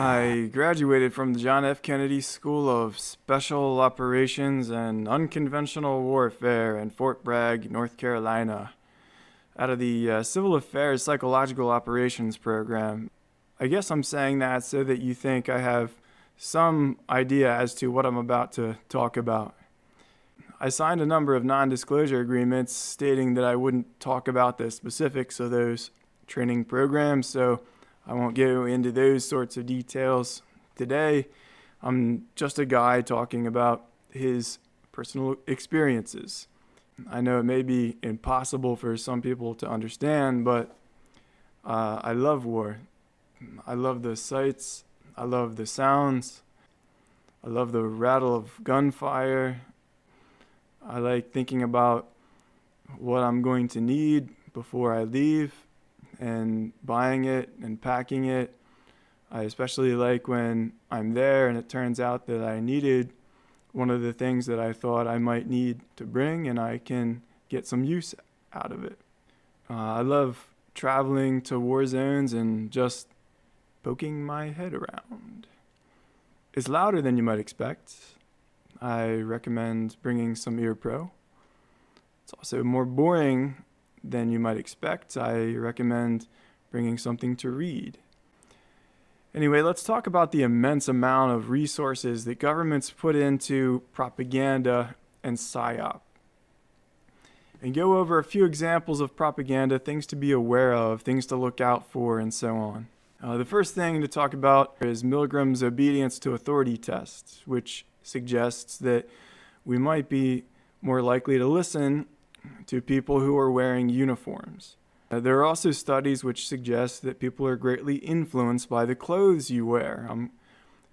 I graduated from the John F. Kennedy School of Special Operations and Unconventional Warfare in Fort Bragg, North Carolina, out of the Civil Affairs Psychological Operations program. I guess I'm saying that so that you think I have some idea as to what I'm about to talk about. I signed a number of non-disclosure agreements stating that I wouldn't talk about the specifics of those training programs, so I won't go into those sorts of details today. I'm just a guy talking about his personal experiences. I know it may be impossible for some people to understand, but I love war. I love the sights. I love the sounds. I love the rattle of gunfire. I like thinking about what I'm going to need before I leave and buying it and packing it. I especially like when I'm there and it turns out that I needed one of the things that I thought I might need to bring and I can get some use out of it. I love traveling to war zones and just poking my head around. It's louder than you might expect. I recommend bringing some ear pro. It's also more boring than you might expect. I recommend bringing something to read. Anyway, let's talk about the immense amount of resources that governments put into propaganda and psyop. And go over a few examples of propaganda, things to be aware of, things to look out for, and so on. The first thing to talk about is Milgram's obedience to authority test, which suggests that we might be more likely to listen to people who are wearing uniforms. There are also studies which suggest that people are greatly influenced by the clothes you wear. I'm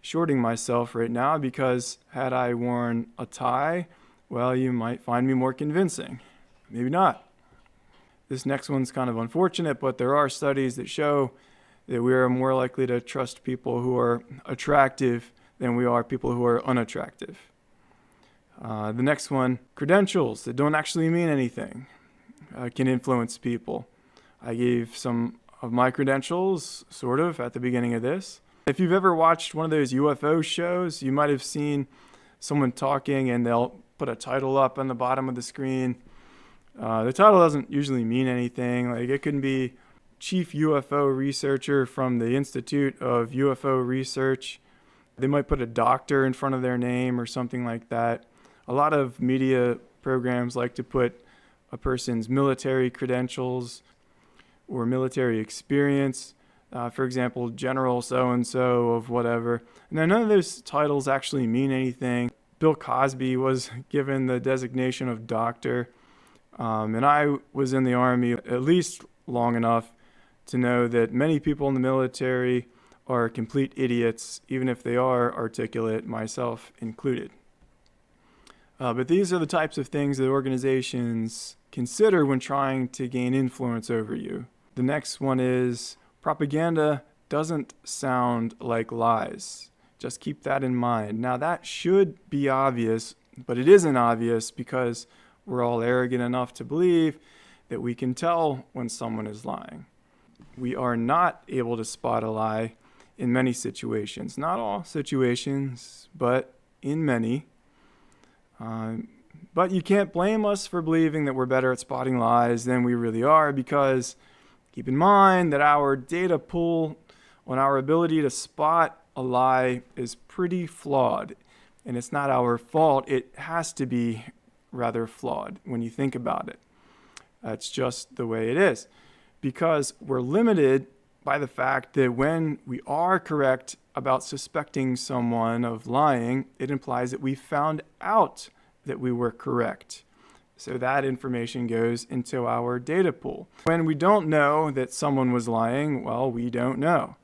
shorting myself right now because had I worn a tie, well, you might find me more convincing. Maybe not. This next one's kind of unfortunate, but there are studies that show that we are more likely to trust people who are attractive than we are people who are unattractive. The next one, credentials that don't actually mean anything can influence people. I gave some of my credentials, sort of, at the beginning of this. If you've ever watched one of those UFO shows, you might have seen someone talking and they'll put a title up on the bottom of the screen. The title doesn't usually mean anything. Like it can be Chief UFO Researcher from the Institute of UFO Research. They might put a doctor in front of their name or something like that. A lot of media programs like to put a person's military credentials or military experience. For example, General so-and-so of whatever. Now, none of those titles actually mean anything. Bill Cosby was given the designation of doctor. And I was in the Army at least long enough to know that many people in the military are complete idiots, even if they are articulate, myself included. But these are the types of things that organizations consider when trying to gain influence over you. The next one is propaganda doesn't sound like lies. Just keep that in mind. Now that should be obvious, but it isn't obvious because we're all arrogant enough to believe that we can tell when someone is lying. We are not able to spot a lie in many situations. Not all situations, but in many. But you can't blame us for believing that we're better at spotting lies than we really are, because keep in mind that our data pool on our ability to spot a lie is pretty flawed. And it's not our fault. It has to be rather flawed when you think about it. That's just the way it is. Because we're limited by the fact that when we are correct about suspecting someone of lying, it implies that we found out that we were correct. So that information goes into our data pool. When we don't know that someone was lying, well, we don't know.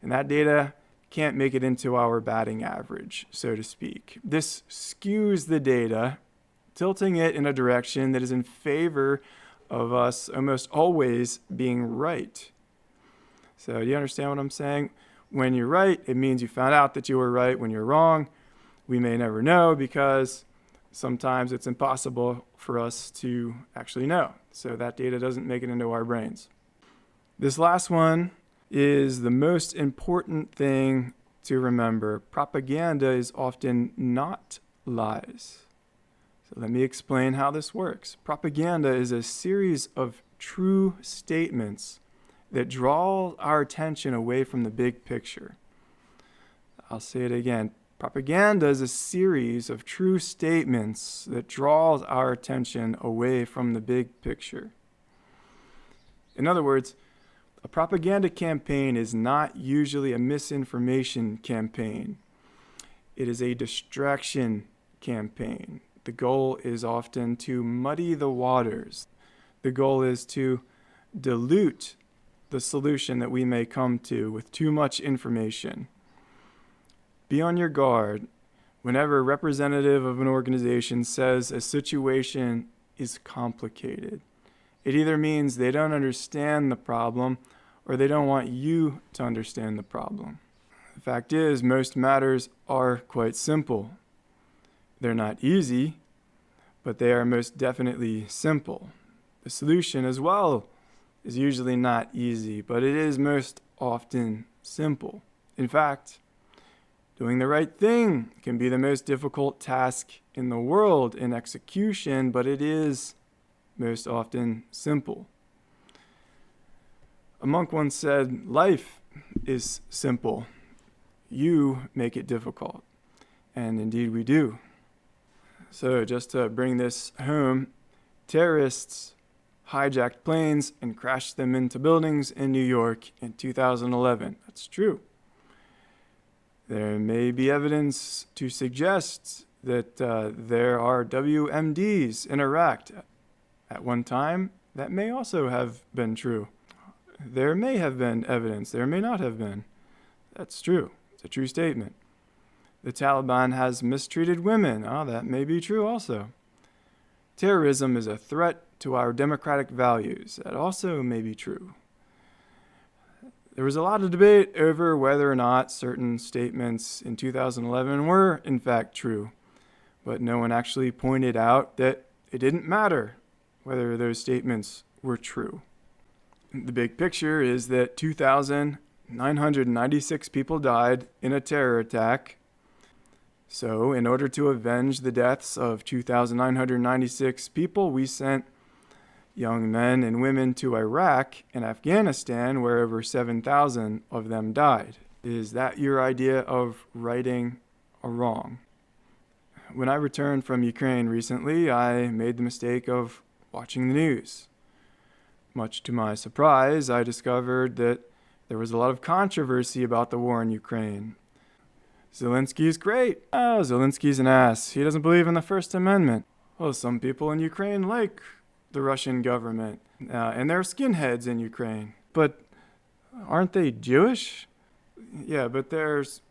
And that data can't make it into our batting average, so to speak. This skews the data, tilting it in a direction that is in favor of us almost always being right. So do you understand what I'm saying? When you're right, it means you found out that you were right. When you're wrong, we may never know because sometimes it's impossible for us to actually know. So that data doesn't make it into our brains. This last one is the most important thing to remember. Propaganda is often not lies. So let me explain how this works. Propaganda is a series of true statements that draw our attention away from the big picture. I'll say it again. Propaganda is a series of true statements that draws our attention away from the big picture. In other words, a propaganda campaign is not usually a misinformation campaign. It is a distraction campaign. The goal is often to muddy the waters. The goal is to dilute the solution that we may come to with too much information. Be on your guard whenever a representative of an organization says a situation is complicated. It either means they don't understand the problem or they don't want you to understand the problem. The fact is, most matters are quite simple. They're not easy, but they are most definitely simple. The solution as well is usually not easy, but it is most often simple. In fact, doing the right thing can be the most difficult task in the world in execution, but it is most often simple. A monk once said, "Life is simple. You make it difficult." And indeed we do. So just to bring this home, terrorists hijacked planes and crashed them into buildings in New York in 2011. That's true. There may be evidence to suggest that there are WMDs in Iraq at one time. That may also have been true. There may have been evidence. There may not have been. That's true. It's a true statement. The Taliban has mistreated women. That may be true also. Terrorism is a threat to our democratic values. That also may be true. There was a lot of debate over whether or not certain statements in 2011 were in fact true, but no one actually pointed out that it didn't matter whether those statements were true. The big picture is that 2,996 people died in a terror attack. So, in order to avenge the deaths of 2,996 people, we sent young men and women to Iraq and Afghanistan, where over 7,000 of them died. Is that your idea of righting a wrong? When I returned from Ukraine recently, I made the mistake of watching the news. Much to my surprise, I discovered that there was a lot of controversy about the war in Ukraine. Zelensky's great. Zelensky's an ass. He doesn't believe in the First Amendment. Well, some people in Ukraine like the Russian government, and there are skinheads in Ukraine. But aren't they Jewish? Yeah, but there's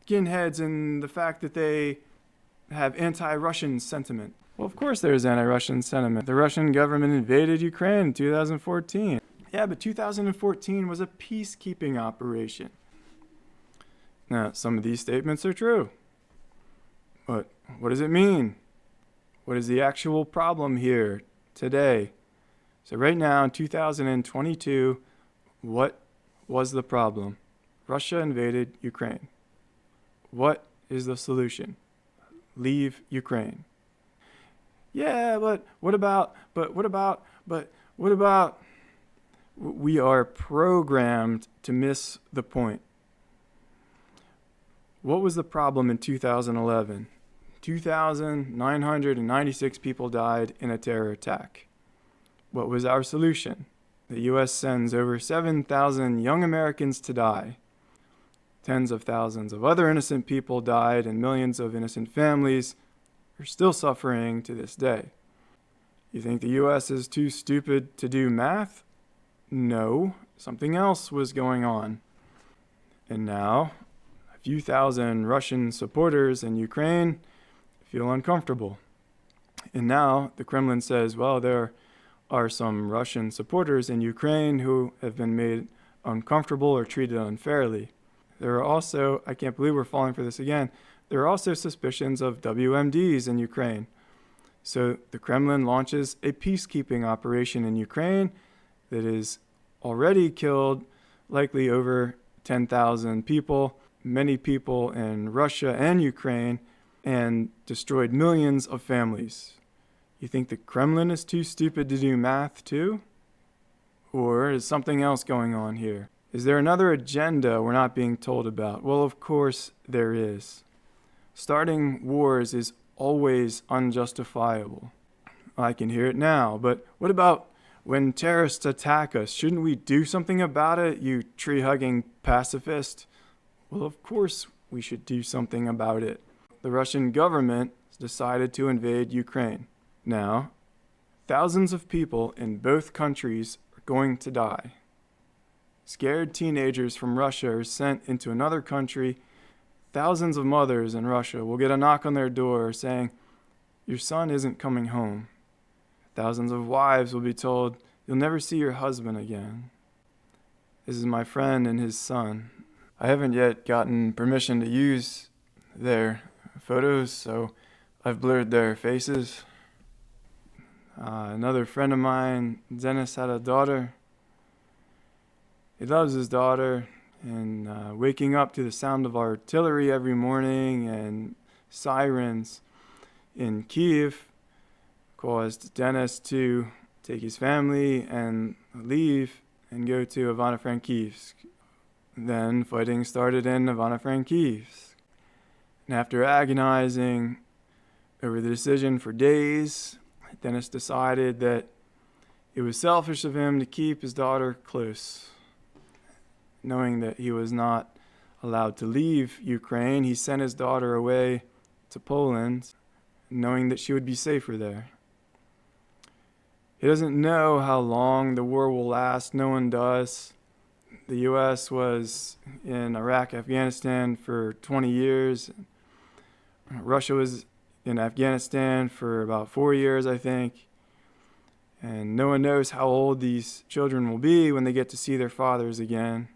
skinheads in the fact that they have anti-Russian sentiment. Well, of course there's anti-Russian sentiment. The Russian government invaded Ukraine in 2014. Yeah, but 2014 was a peacekeeping operation. Now, some of these statements are true. But what does it mean? What is the actual problem here today? So right now, in 2022, what was the problem? Russia invaded Ukraine. What is the solution? Leave Ukraine. Yeah, but what about? We are programmed to miss the point. What was the problem in 2011? 2,996 people died in a terror attack. What was our solution? The U.S. sends over 7,000 young Americans to die. Tens of thousands of other innocent people died, and millions of innocent families are still suffering to this day. You think the U.S. is too stupid to do math? No, something else was going on. And now, a few thousand Russian supporters in Ukraine feel uncomfortable. And now the Kremlin says, well, there are some Russian supporters in Ukraine who have been made uncomfortable or treated unfairly. There are also, I can't believe we're falling for this again, there are also suspicions of WMDs in Ukraine. So the Kremlin launches a peacekeeping operation in Ukraine that has already killed likely over 10,000 people, many people in Russia and Ukraine, and destroyed millions of families. You think the Kremlin is too stupid to do math too? Or is something else going on here? Is there another agenda we're not being told about? Well, of course there is. Starting wars is always unjustifiable. I can hear it now, but what about when terrorists attack us? Shouldn't we do something about it, you tree-hugging pacifist? Well, of course we should do something about it. The Russian government has decided to invade Ukraine. Now, thousands of people in both countries are going to die. Scared teenagers from Russia are sent into another country. Thousands of mothers in Russia will get a knock on their door saying, "Your son isn't coming home." Thousands of wives will be told, "You'll never see your husband again." This is my friend and his son. I haven't yet gotten permission to use their photos, so I've blurred their faces. Another friend of mine, Dennis, had a daughter. He loves his daughter, and waking up to the sound of artillery every morning and sirens in Kiev caused Dennis to take his family and leave and go to Ivano-Frankivsk. Then fighting started in Ivano-Frankivsk. And after agonizing over the decision for days, Dennis decided that it was selfish of him to keep his daughter close. Knowing that he was not allowed to leave Ukraine, he sent his daughter away to Poland, knowing that she would be safer there. He doesn't know how long the war will last. No one does. The U.S. was in Iraq, Afghanistan for 20 years. Russia was in Afghanistan for about 4 years, I think. And no one knows how old these children will be when they get to see their fathers again,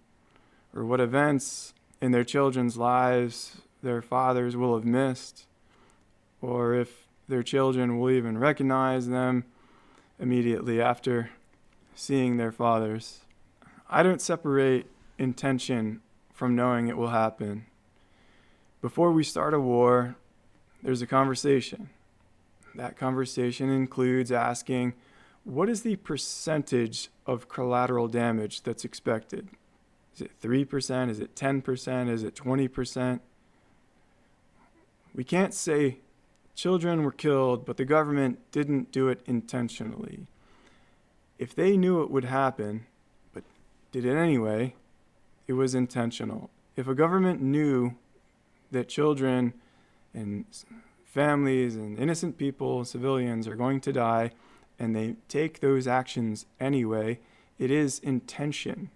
or what events in their children's lives their fathers will have missed, or if their children will even recognize them immediately after seeing their fathers. I don't separate intention from knowing it will happen. Before we start a war, there's a conversation. That conversation includes asking, what is the percentage of collateral damage that's expected? Is it 3%? Is it 10%? Is it 20%? We can't say children were killed, but the government didn't do it intentionally. If they knew it would happen, but did it anyway, it was intentional. If a government knew that children and families and innocent people, civilians, are going to die, and they take those actions anyway, it is intention.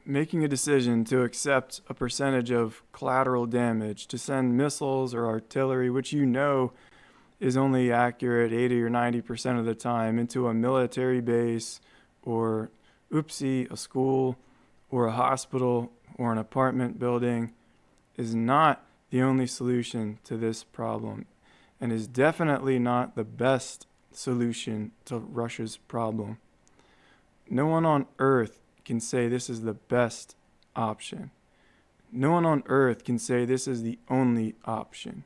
Making a decision to accept a percentage of collateral damage, to send missiles or artillery, which you know is only accurate 80 or 90% of the time, into a military base or, a school or a hospital or an apartment building, is not the only solution to this problem, and is definitely not the best solution to Russia's problem. No one on earth can say this is the best option. No one on earth can say this is the only option.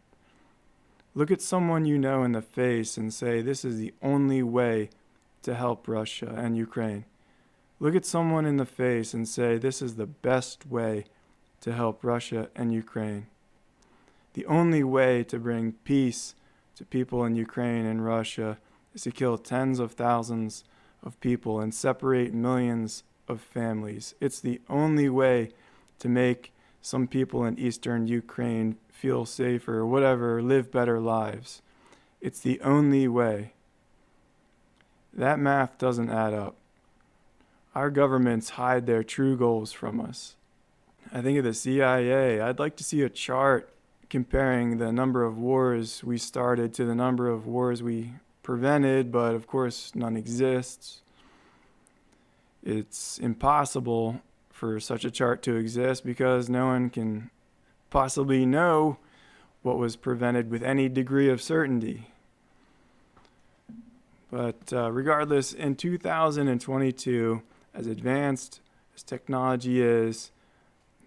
Look at someone you know in the face and say this is the only way to help Russia and Ukraine. Look at someone in the face and say this is the best way to help Russia and Ukraine. The only way to bring peace to people in Ukraine and Russia is to kill tens of thousands of people and separate millions of families. It's the only way to make some people in eastern Ukraine feel safer, or whatever, live better lives. It's the only way. That math doesn't add up. Our governments hide their true goals from us. I think of the CIA. I'd like to see a chart comparing the number of wars we started to the number of wars we prevented, but of course none exists. It's impossible for such a chart to exist because no one can possibly know what was prevented with any degree of certainty. But regardless, in 2022, as advanced as technology is,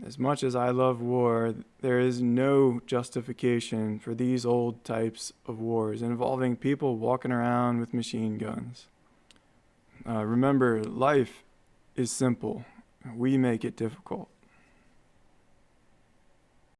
as much as I love war, there is no justification for these old types of wars involving people walking around with machine guns. Remember, life is simple. We make it difficult.